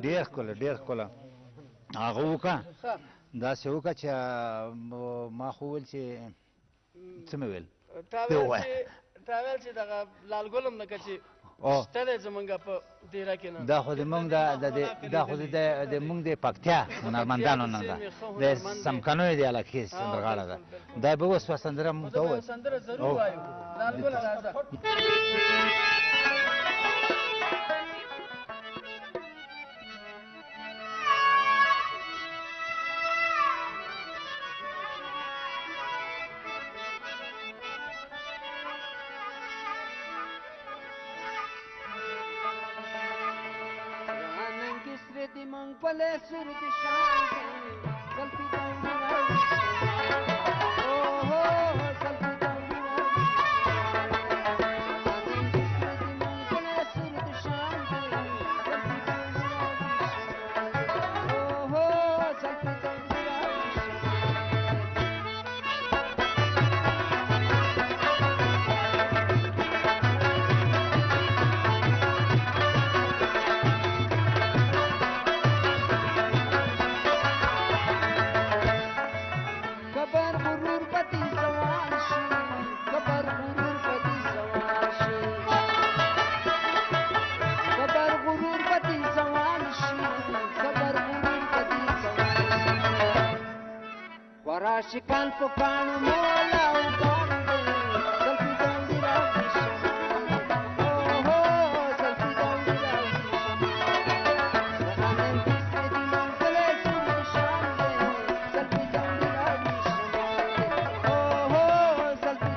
ډېر ښکلی ډېر ښکلی هغه وکړه داسې وکړه چې ما خو وویل چې څه مې ویل تا ویل چې دغه لالګل هم لکه چې شته دی زمونږ په دیره کې نه دا خو زمونږ دا خو د مونږ د پکتیا هنرمندانو نه ده د څمکنیو د علاقې سندرغاړه ده دا به اوس سندره مونږ ته ووایي سندره ضرور وایو لالګل راځه Pale sur de shante salfi daura oh oh salfi daura pale sur de shante salfi daura oh oh salfi Shikan pukanu mola ubande selfie dondi ravi oh oh selfie dondi ravi sahanan kisne diman kale sur shande selfie dondi ravi oh oh selfie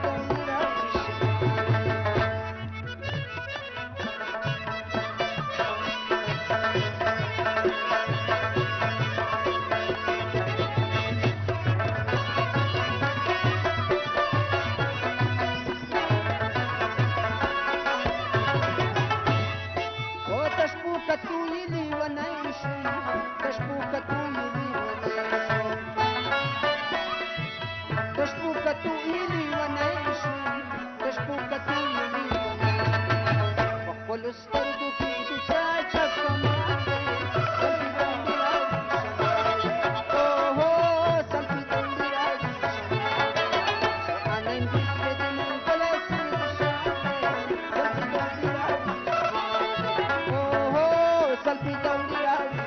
dondi ravi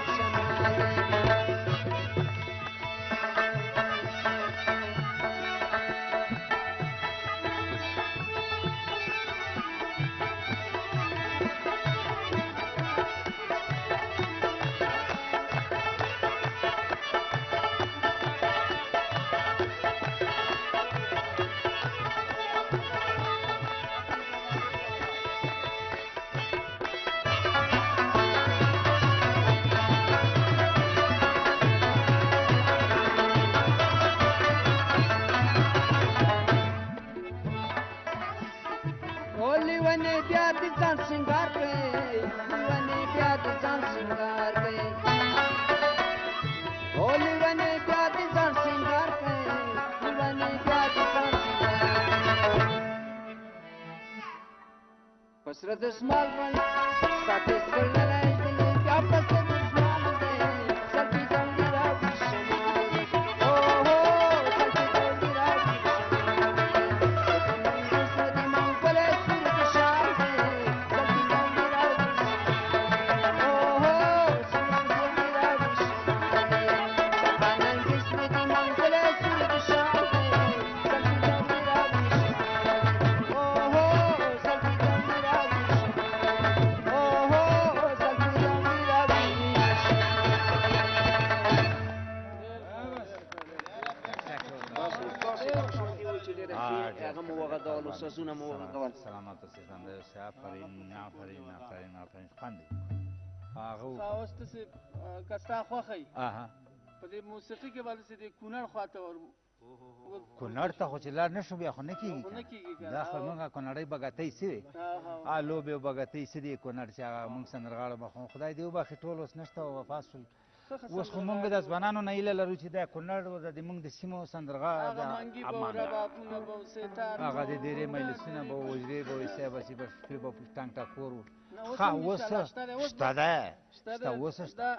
Pasra de small run, start is for the light, ya pasra de small day, selfie down the ravi shamale, oh oh, selfie down the ravi shamale, dusra di mangpale sur de shante, selfie down the ravi shamale, oh oh, selfie down the ravi shamale, sahanan dusra di mangpale sur de shante, selfie down the ravi shamale, oh oh, selfie down the سونه مو غوړ سلامات اوسئ خنده شه آفرین آفرین آفرین آفرین خاندي هغه اوس تاسو کستا خوخی اها په دې موسیقي کې باندې د کونړ خواته ور کونړ ته خو چې لار نشو بیا خو نه کېږي دا خو موږ کونړۍ بګتۍ سوې لوبې او بګتۍ سې دي کونړ چې هغه موږ سندرغاړو به خدای دې وبخښي ټول اوس نشته او وفات شول اوس خو مونږ د ځوانانو نه هیله لرو چې دا کونړ د مونږ د سیمو سندرغه هغه منګي به ربابونه به ستار هغه د ډېرې مجلسونه به وجرې به ویسې به چې به شپې به ټنګ ټکور وو ښه اوس شته ده شته اوس شته